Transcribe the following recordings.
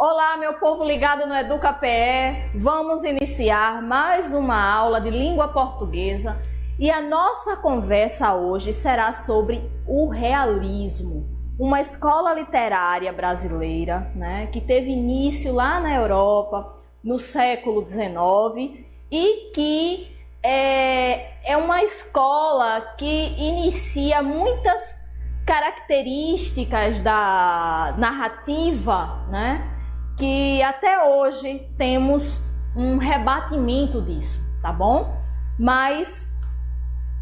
Olá, meu povo ligado no EducaPE. Vamos iniciar mais uma aula de língua portuguesa e a nossa conversa hoje será sobre o realismo, uma escola literária brasileira, que teve início lá na Europa no século XIX e que é uma escola que inicia muitas características da narrativa, que até hoje temos um rebatimento disso, tá bom? Mas,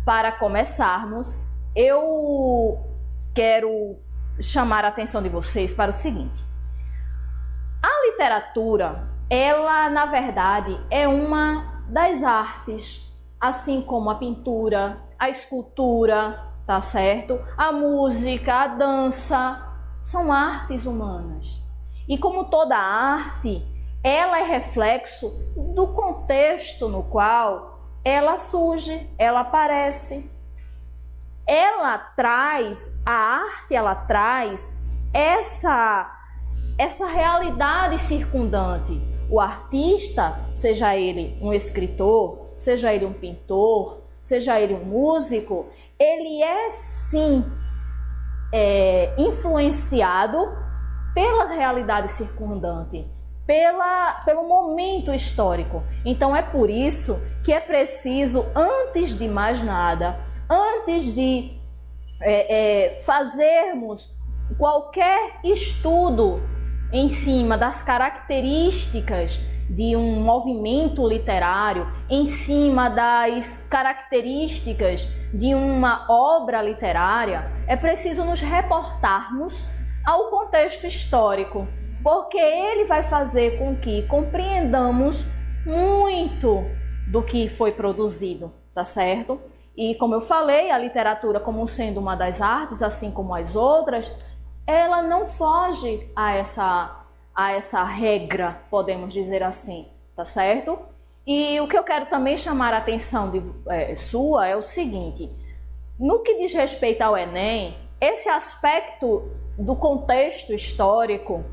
para começarmos, eu quero chamar a atenção de vocês para o seguinte. A literatura, ela, na verdade, é uma das artes, assim como a pintura, a escultura, tá certo? A música, a dança, são artes humanas. E como toda arte, ela é reflexo do contexto no qual ela surge, ela aparece. Ela traz, a arte, ela traz essa realidade circundante. O artista, seja ele um escritor, seja ele um pintor, seja ele um músico, ele é sim influenciado pela realidade circundante, pelo momento histórico. Então é por isso que é preciso, antes de mais nada, antes de fazermos qualquer estudo em cima das características de um movimento literário, em cima das características de uma obra literária, é preciso nos reportarmos ao contexto histórico, porque ele vai fazer com que compreendamos muito do que foi produzido, tá certo? E como eu falei, a literatura, como sendo uma das artes, assim como as outras, ela não foge a essa regra, podemos dizer assim, tá certo? E o que eu quero também chamar a atenção sua é o seguinte: no que diz respeito ao Enem, esse aspecto do contexto histórico,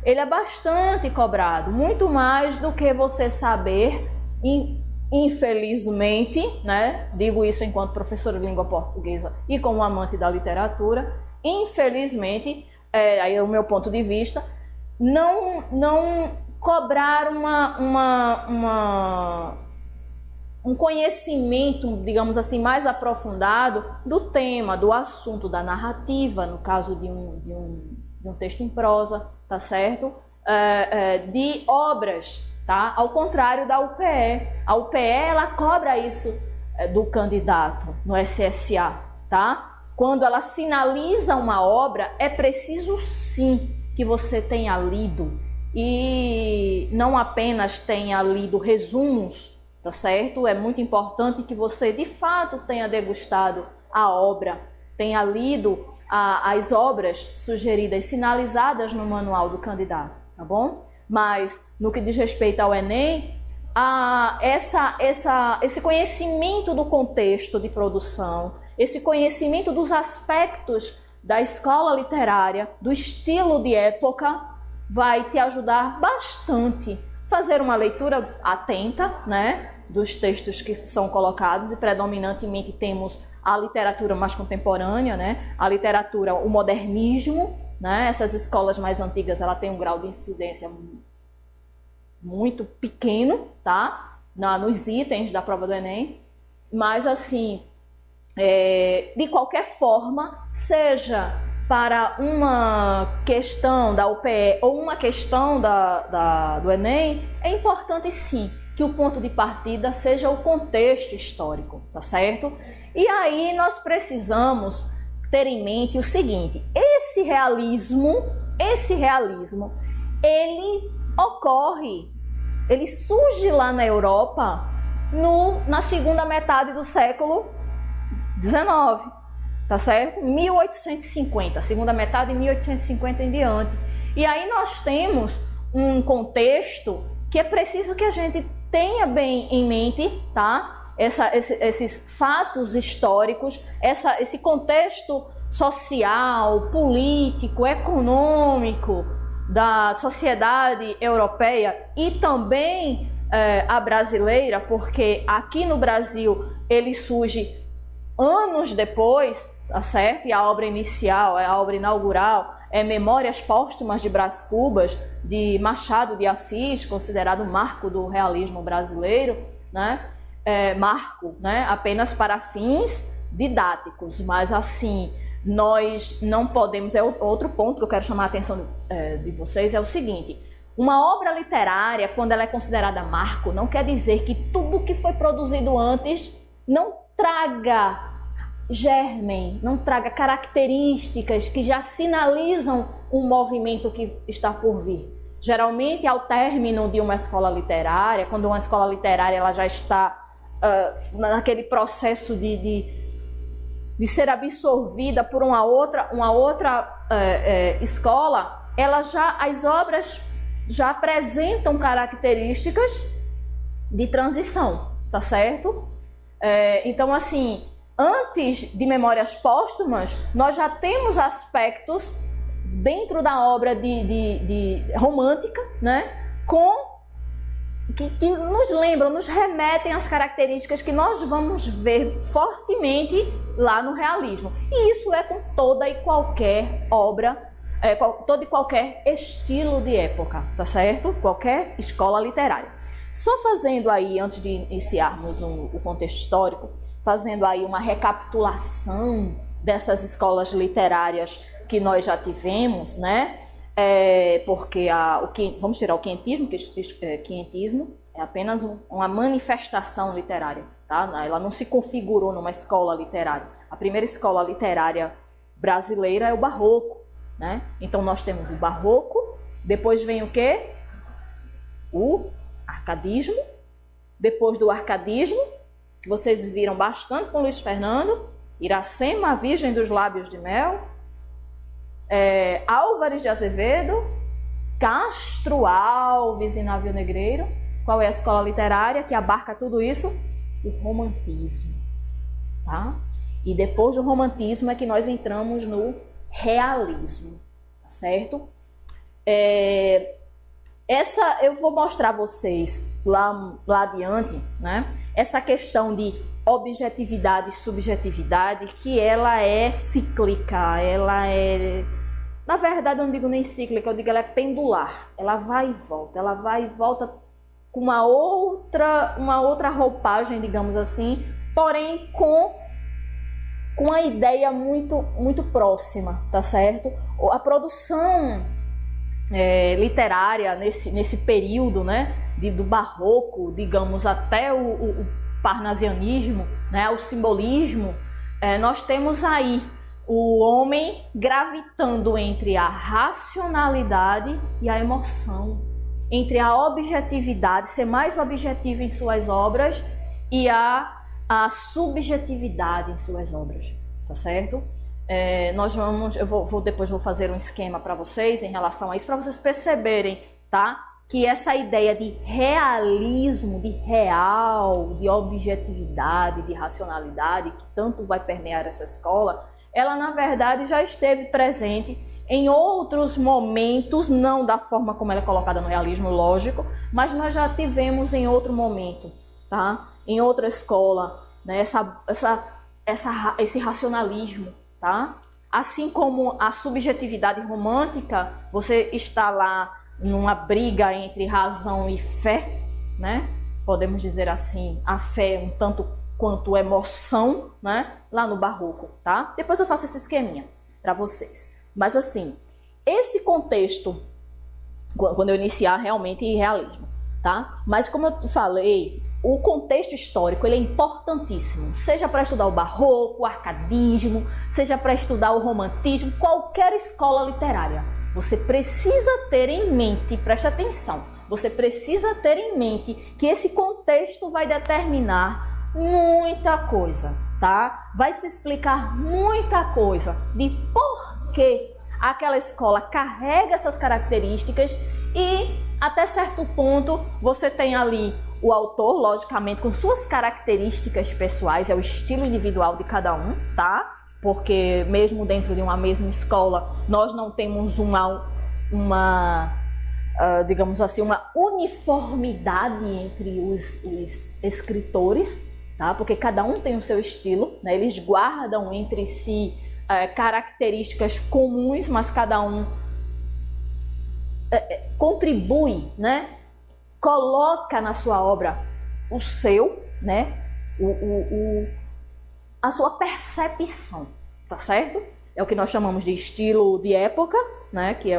ele é bastante cobrado, muito mais do que você saber, infelizmente, digo isso enquanto professora de língua portuguesa e como amante da literatura, infelizmente, aí é o meu ponto de vista, não cobrar um conhecimento, digamos assim, mais aprofundado do tema, do assunto, da narrativa, no caso de um texto em prosa, tá certo? De obras, tá? Ao contrário da UPE. A UPE, ela cobra isso do candidato no SSA, tá? Quando ela sinaliza uma obra, é preciso sim que você tenha lido e não apenas tenha lido resumos, tá certo? É muito importante que você, de fato, tenha degustado a obra, tenha lido as obras sugeridas, sinalizadas no manual do candidato, tá bom? Mas, no que diz respeito ao Enem, esse conhecimento do contexto de produção, esse conhecimento dos aspectos da escola literária, do estilo de época, vai te ajudar bastante. Fazer uma leitura atenta, dos textos que são colocados, e predominantemente temos a literatura mais contemporânea, a literatura, o modernismo, essas escolas mais antigas, ela tem um grau de incidência muito pequeno, tá? Nos itens da prova do Enem, mas assim, de qualquer forma, seja para uma questão da UPE ou uma questão do Enem, é importante sim que o ponto de partida seja o contexto histórico, tá certo? E aí nós precisamos ter em mente o seguinte: esse realismo, ele ocorre, ele surge lá na Europa na segunda metade do século XIX, tá certo? 1850, segunda metade de 1850 em diante. E aí nós temos um contexto que é preciso que a gente tenha bem em mente, tá? Esses fatos históricos, esse contexto social, político, econômico, da sociedade europeia e também a brasileira, porque aqui no Brasil ele surge anos depois, tá certo? E a obra inicial, a obra inaugural, é Memórias Póstumas de Brás Cubas, de Machado de Assis, considerado o marco do realismo brasileiro, né? Marco, né? Apenas para fins didáticos, mas assim, nós não podemos... outro ponto que eu quero chamar a atenção de vocês é o seguinte: uma obra literária, quando ela é considerada marco, não quer dizer que tudo que foi produzido antes não traga germen, não traga características que já sinalizam um movimento que está por vir. Geralmente, ao término de uma escola literária, quando uma escola literária ela já está naquele processo de ser absorvida por uma outra escola, as obras já apresentam características de transição, tá certo? Então, assim, antes de Memórias Póstumas, nós já temos aspectos dentro da obra de romântica, né, que nos lembram, nos remetem às características que nós vamos ver fortemente lá no realismo. E isso é com toda e qualquer obra, todo e qualquer estilo de época, tá certo? Qualquer escola literária. Só fazendo aí, antes de iniciarmos o contexto histórico, fazendo aí uma recapitulação dessas escolas literárias que nós já tivemos, né? Porque vamos tirar o quentismo, que quentismo é apenas uma manifestação literária, tá? Ela não se configurou numa escola literária. A primeira escola literária brasileira é o barroco, né? Então nós temos o barroco, depois vem o quê? O arcadismo, depois do arcadismo, que vocês viram bastante com Luiz Fernando, Iracema, a Virgem dos Lábios de Mel, Álvares de Azevedo, Castro Alves e Navio Negreiro. Qual é a escola literária que abarca tudo isso? O romantismo, tá? E depois do romantismo é que nós entramos no realismo, tá certo? Eu vou mostrar a vocês lá adiante, né? Essa questão de objetividade e subjetividade, que ela é cíclica, ela é... Na verdade, eu não digo nem cíclica, eu digo ela é pendular. Ela vai e volta com uma outra roupagem, digamos assim, porém com a ideia muito próxima, tá certo? A produção literária nesse período, né, do barroco, digamos, até o parnasianismo, né, o simbolismo, nós temos aí o homem gravitando entre a racionalidade e a emoção, entre a objetividade, ser mais objetivo em suas obras, e a subjetividade em suas obras, tá certo? Depois vou fazer um esquema para vocês em relação a isso, para vocês perceberem, tá? Que essa ideia de realismo, de real, de objetividade, de racionalidade, que tanto vai permear essa escola, ela na verdade já esteve presente em outros momentos, não da forma como ela é colocada no realismo, lógico, mas nós já tivemos em outro momento, tá? Em outra escola, né? Esse racionalismo, tá? Assim como a subjetividade romântica, você está lá numa briga entre razão e fé, né? Podemos dizer assim, a fé um tanto quanto emoção, né? Lá no barroco, tá? Depois eu faço esse esqueminha para vocês. Mas assim, esse contexto, quando eu iniciar realmente realismo, tá? Mas como eu falei, o contexto histórico ele é importantíssimo, seja para estudar o barroco, o arcadismo, seja para estudar o romantismo, qualquer escola literária. Você precisa ter em mente, preste atenção, você precisa ter em mente que esse contexto vai determinar muita coisa, tá? Vai se explicar muita coisa de por que aquela escola carrega essas características e até certo ponto você tem ali o autor, logicamente, com suas características pessoais, é o estilo individual de cada um, tá? Porque mesmo dentro de uma mesma escola, nós não temos digamos assim, uma uniformidade entre os escritores, tá? Porque cada um tem o seu estilo, né? Eles guardam entre si características comuns, mas cada um contribui, né? Coloca na sua obra o seu, né? A sua percepção, tá certo? É o que nós chamamos de estilo de época, né? Que é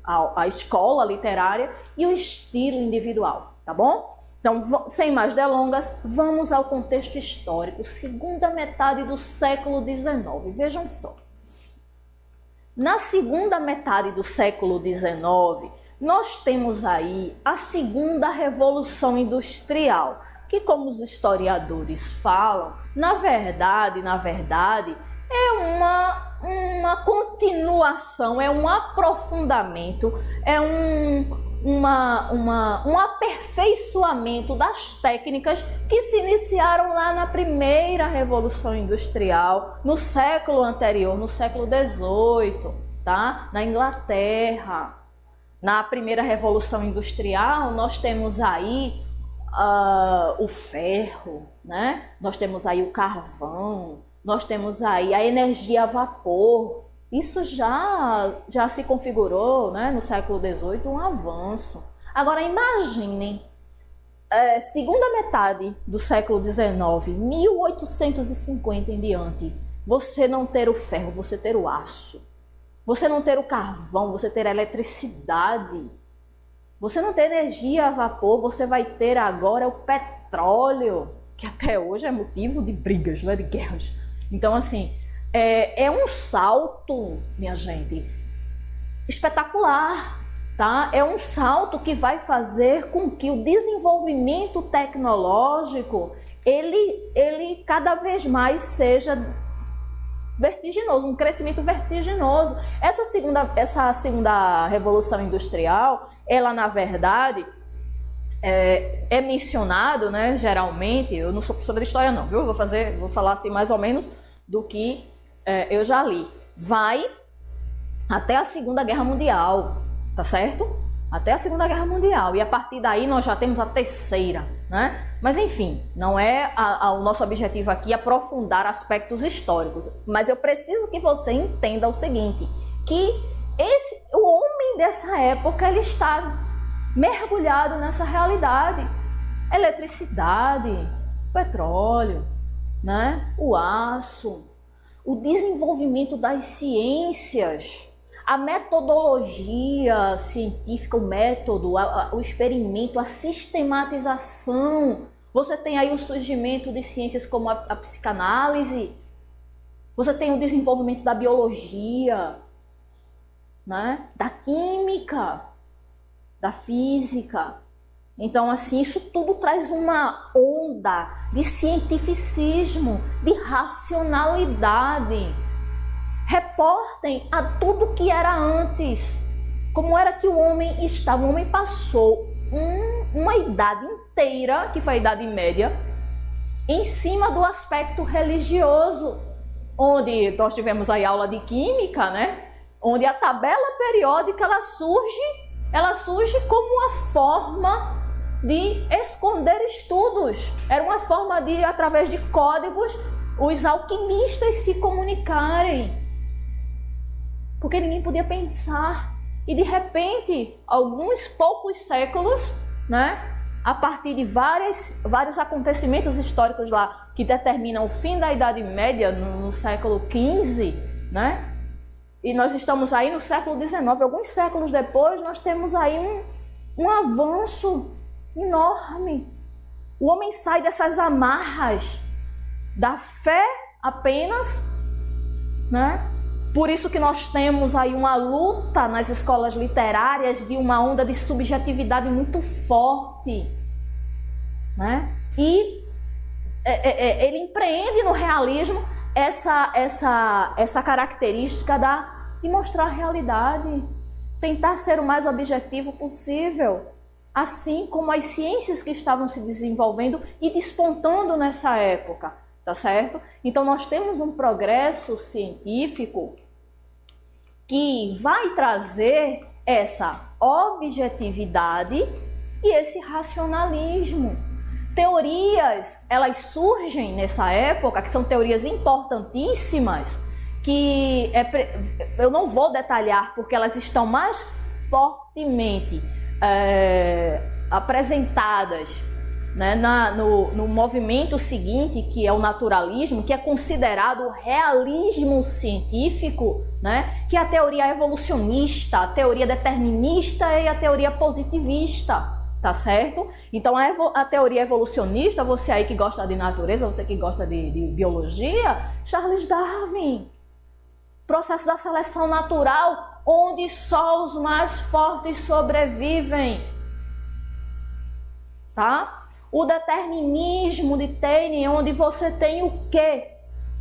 a escola literária, e o estilo individual, tá bom? Então, sem mais delongas, vamos ao contexto histórico, segunda metade do século XIX. Vejam só. Na segunda metade do século XIX, nós temos aí a segunda revolução industrial, que, como os historiadores falam, na verdade, é uma continuação, é um aprofundamento, é um aperfeiçoamento das técnicas que se iniciaram lá na primeira Revolução Industrial, no século anterior, no século XVIII, tá? Na Inglaterra. Na primeira Revolução Industrial, nós temos aí o ferro, né? Nós temos aí o carvão, nós temos aí a energia a vapor. Isso já se configurou, né, no século XVIII, um avanço. Agora imaginem, segunda metade do século XIX, 1850 em diante, você não ter o ferro, você ter o aço. Você não ter o carvão, você ter a eletricidade. Você não ter energia a vapor, você vai ter agora o petróleo, que até hoje é motivo de brigas, né, de guerras. Então, assim, é um salto, minha gente, espetacular, tá? É um salto que vai fazer com que o desenvolvimento tecnológico, ele cada vez mais seja vertiginoso, um crescimento vertiginoso. Essa segunda revolução industrial, ela na verdade é mencionado, né, geralmente, eu não sou professora de história não, viu? Vou falar assim mais ou menos do que eu já li. Vai até a Segunda Guerra Mundial, tá certo? Até a Segunda Guerra Mundial, e a partir daí nós já temos a terceira, né? Mas enfim, não é o nosso objetivo aqui aprofundar aspectos históricos, mas eu preciso que você entenda o seguinte, que o homem dessa época, ele está mergulhado nessa realidade. Eletricidade, petróleo, né? O aço, o desenvolvimento das ciências, a metodologia científica, o método, o experimento, a sistematização. Você tem aí o surgimento de ciências como a psicanálise, você tem o desenvolvimento da biologia, né? Da química, da física. Então, assim, isso tudo traz uma onda de cientificismo, de racionalidade. Reportem a tudo que era antes. Como era que o homem estava? O homem passou uma idade inteira, que foi a Idade Média, em cima do aspecto religioso, onde nós tivemos aí aula de química, né? Onde a tabela periódica ela surge como uma forma de esconder estudos. Era uma forma de, através de códigos, os alquimistas se comunicarem. Porque ninguém podia pensar. E de repente, alguns poucos séculos, né, a partir de vários acontecimentos históricos lá que determinam o fim da Idade Média no século XV, né? E nós estamos aí no século XIX. Alguns séculos depois, nós temos aí um avanço enorme. O homem sai dessas amarras da fé apenas, né? Por isso que nós temos aí uma luta nas escolas literárias de uma onda de subjetividade muito forte, né? E ele empreende no realismo essa característica de mostrar a realidade, tentar ser o mais objetivo possível, assim como as ciências que estavam se desenvolvendo e despontando nessa época, tá certo? Então nós temos um progresso científico que vai trazer essa objetividade e esse racionalismo. Teorias, elas surgem nessa época, que são teorias importantíssimas, que eu não vou detalhar porque elas estão mais fortemente apresentadas, né, no movimento seguinte, que é o naturalismo, que é considerado o realismo científico, né, que é a teoria evolucionista, a teoria determinista e a teoria positivista, tá certo? Então a teoria evolucionista, você aí que gosta de natureza, você que gosta de biologia, Charles Darwin, processo da seleção natural, onde só os mais fortes sobrevivem, tá? O determinismo de Taine, onde você tem o quê?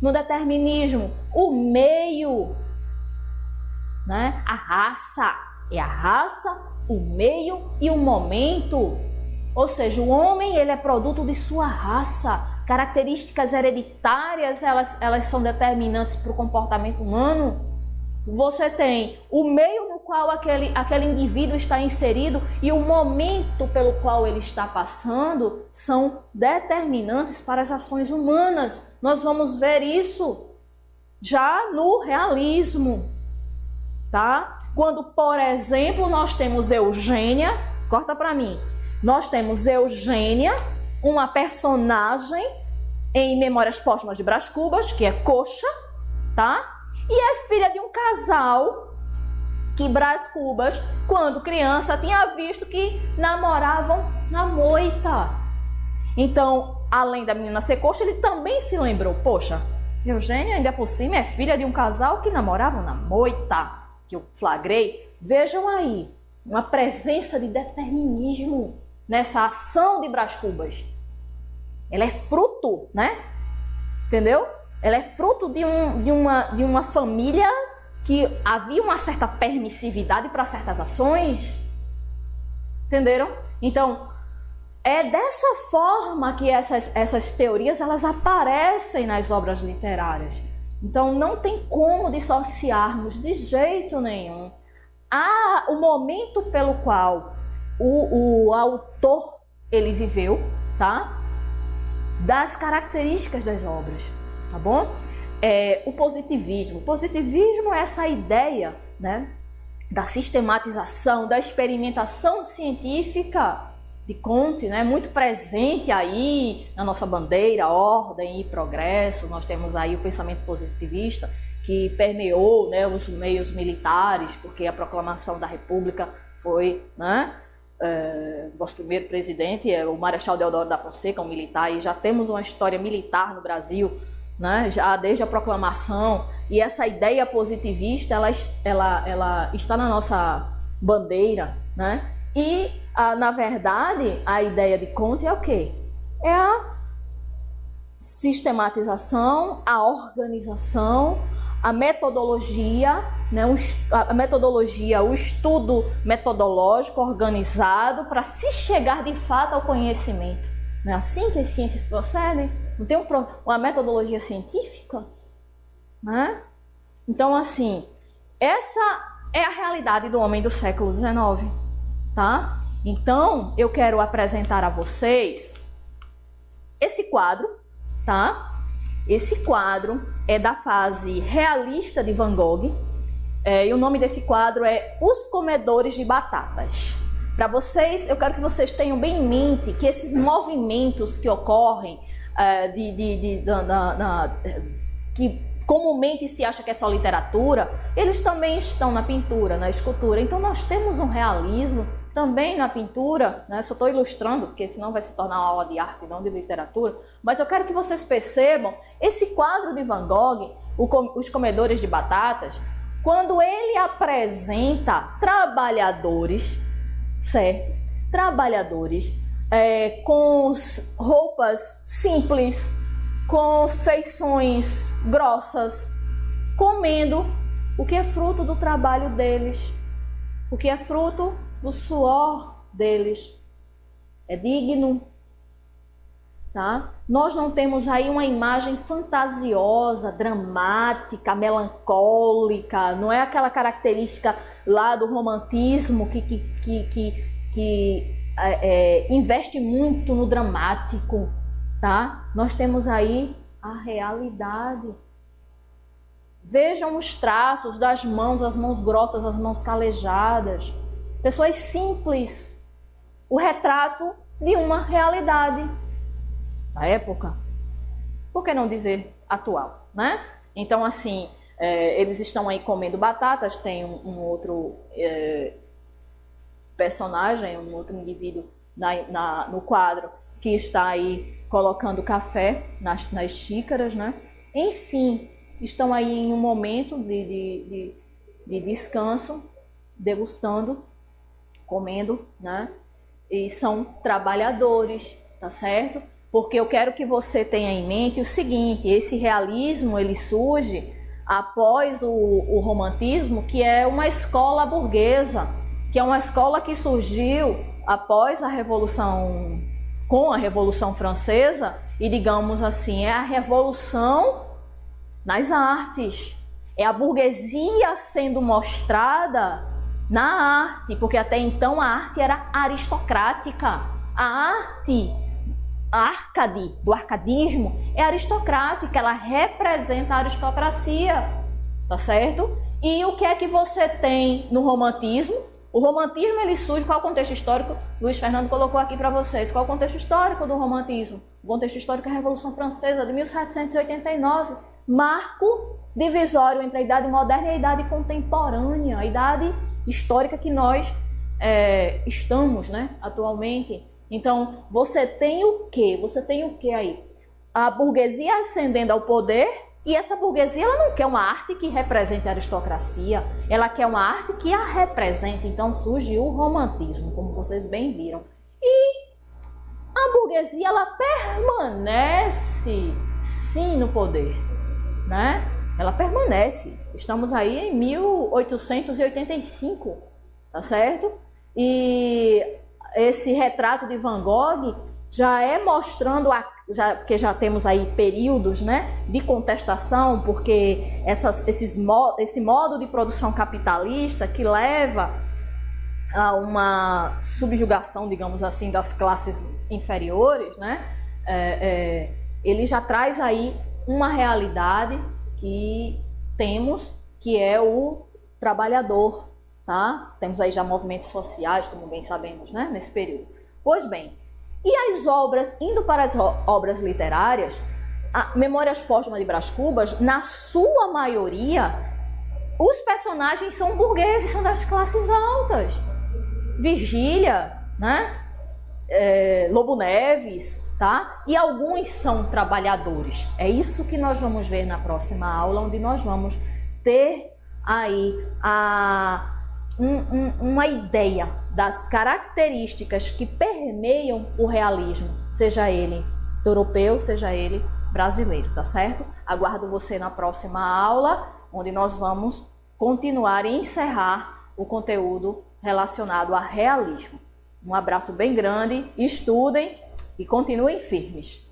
No determinismo, o meio, né? A raça. É a raça, o meio e o momento. Ou seja, o homem, ele é produto de sua raça. Características hereditárias, elas são determinantes para o comportamento humano. Você tem o meio no qual aquele indivíduo está inserido e o momento pelo qual ele está passando são determinantes para as ações humanas. Nós vamos ver isso já no realismo, tá? Quando, por exemplo, nós temos Eugênia, corta para mim, nós temos Eugênia, uma personagem em Memórias Póstumas de Brás Cubas, que é coxa, tá? E é filha de um casal que Brás Cubas, quando criança, tinha visto que namoravam na moita. Então, além da menina ser coxa, ele também se lembrou, poxa, Eugênia, ainda por cima, é filha de um casal que namoravam na moita, que eu flagrei. Vejam aí, uma presença de determinismo nessa ação de Brás Cubas. Ela é fruto, né? Entendeu? Ela é fruto de uma família que havia uma certa permissividade para certas ações. Entenderam? Então, é dessa forma que essas teorias elas aparecem nas obras literárias. Então, não tem como dissociarmos de jeito nenhum o momento pelo qual o autor ele viveu, tá? Das características das obras. Tá bom? O positivismo. O positivismo é essa ideia, né, da sistematização, da experimentação científica de Comte, né, muito presente aí na nossa bandeira, ordem e progresso. Nós temos aí o pensamento positivista que permeou, né, os meios militares, porque a proclamação da República foi, né, nosso primeiro presidente, o Marechal Deodoro da Fonseca, um militar, e já temos uma história militar no Brasil, né, já desde a proclamação, e essa ideia positivista ela está na nossa bandeira, né? E na verdade a ideia de Comte é o quê? É a sistematização, a organização, a metodologia, né? A metodologia, o estudo metodológico organizado para se chegar de fato ao conhecimento. Não é assim que as ciências procedem? Não tem uma metodologia científica? Né? Então, assim, essa é a realidade do homem do século XIX. Tá? Então, eu quero apresentar a vocês esse quadro. Tá? Esse quadro é da fase realista de Van Gogh. E o nome desse quadro é Os Comedores de Batatas. Para vocês, eu quero que vocês tenham bem em mente que esses movimentos que ocorrem, que comumente se acha que é só literatura, eles também estão na pintura, na escultura. Então nós temos um realismo também na pintura, né? Só estou ilustrando, porque senão vai se tornar uma aula de arte, não de literatura. Mas eu quero que vocês percebam esse quadro de Van Gogh, Os Comedores de Batatas, quando ele apresenta trabalhadores, certo? Trabalhadores com roupas simples, com feições grossas, comendo o que é fruto do trabalho deles, o que é fruto do suor deles. É digno, tá? Nós não temos aí uma imagem fantasiosa, dramática, melancólica, não é aquela característica lá do romantismo que investe muito no dramático, tá? Nós temos aí a realidade. Vejam os traços das mãos, as mãos grossas, as mãos calejadas. Pessoas simples. O retrato de uma realidade da época. Por que não dizer atual, né? Então, assim, eles estão aí comendo batatas, tem um outro personagem, um outro indivíduo no quadro que está aí colocando café nas xícaras, né? Enfim, estão aí em um momento de descanso, degustando, comendo, né? E são trabalhadores, tá certo? Porque eu quero que você tenha em mente o seguinte: esse realismo ele surge após o romantismo, que é uma escola burguesa, que é uma escola que surgiu após a Revolução, com a Revolução Francesa, e digamos assim, é a revolução nas artes. É a burguesia sendo mostrada na arte, porque até então a arte era aristocrática. A arte, a Arcade, do arcadismo, é aristocrática, ela representa a aristocracia, tá certo? E o que é que você tem no romantismo? O romantismo ele surge, qual é o contexto histórico? Luiz Fernando colocou aqui para vocês. Qual é o contexto histórico do romantismo? O contexto histórico é a Revolução Francesa de 1789, marco divisório entre a idade moderna e a idade contemporânea, a idade histórica que nós estamos, né, atualmente. Então, você tem o quê? Você tem o quê aí? A burguesia ascendendo ao poder, e essa burguesia ela não quer uma arte que represente a aristocracia, ela quer uma arte que a represente. Então surge o romantismo, como vocês bem viram. E a burguesia ela permanece sim no poder, né? Ela permanece. Estamos aí em 1885, tá certo? E esse retrato de Van Gogh já é mostrando, porque já temos aí períodos, né, de contestação, porque esse modo de produção capitalista que leva a uma subjugação, digamos assim, das classes inferiores, né, ele já traz aí uma realidade que temos, que é o trabalhador, tá? Temos aí já movimentos sociais, como bem sabemos, né, nesse período. Pois bem, e as obras, indo para as obras literárias, a Memórias Póstumas de Brás Cubas, na sua maioria, os personagens são burgueses, são das classes altas. Virgília, né? Lobo Neves, tá? E alguns são trabalhadores. É isso que nós vamos ver na próxima aula, onde nós vamos ter aí uma ideia das características que permeiam o realismo, seja ele europeu, seja ele brasileiro, tá certo? Aguardo você na próxima aula, onde nós vamos continuar e encerrar o conteúdo relacionado a realismo. Um abraço bem grande, estudem e continuem firmes.